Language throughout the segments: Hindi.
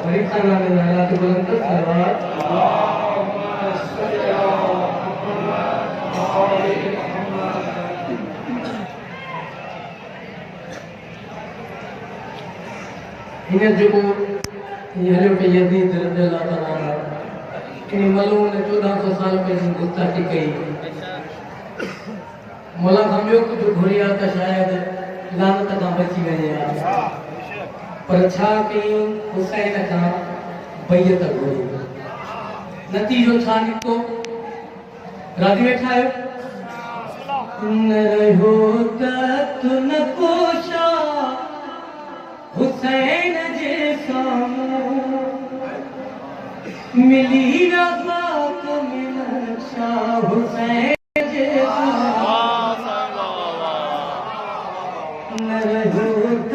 परीक्षा नाले नारात बुलंद सलवात इन्हें जो ये हलो के यजीद रज़ियल्लाहु ताला इन मालूम ने 1400 साल पहले गुस्ताखी कई मोला समझो कुछ घुरिया त शायद लानत का बची गए पर छा कई हुसैन का बैयत घुरी नतीजो छा निको राजी बैठा है न रहो त तुन कोशा हुसैन जे सामू मिली रफ़ा कमिल शाह हुसैन जे न रहो त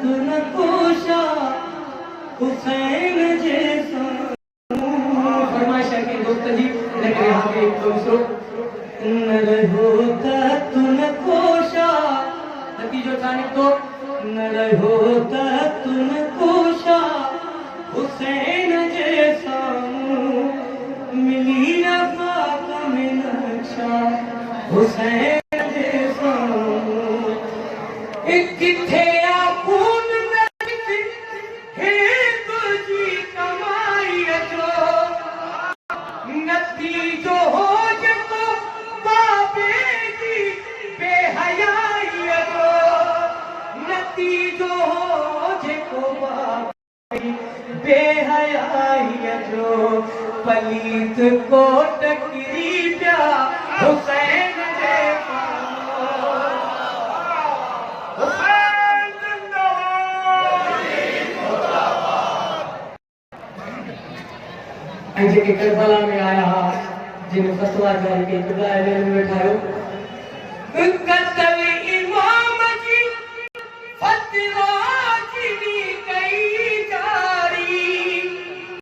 तुन कोशा हुसैन जे सामू फरमाइश है कि दोस्त जी लेकर यहाँ पे एक दूसरो न रहो त तुन कोशा नतीजो जाने तो न रहो त तुम कोशा हुसैन जे सामू मिली रफ़ा कमिल शाह हुसैन जे सामू किथे आपून हे तुझी कमाई जो नतीजो हो जेको बाबे जी बेहयाई जो नतीजो जेको बेहयाई जो पलीत को टकरी पिया हुसैन जे हुसैन जिंदाबाद जेके करबला में आया जिन फतवा जारी के इब्तिदा में बैठायो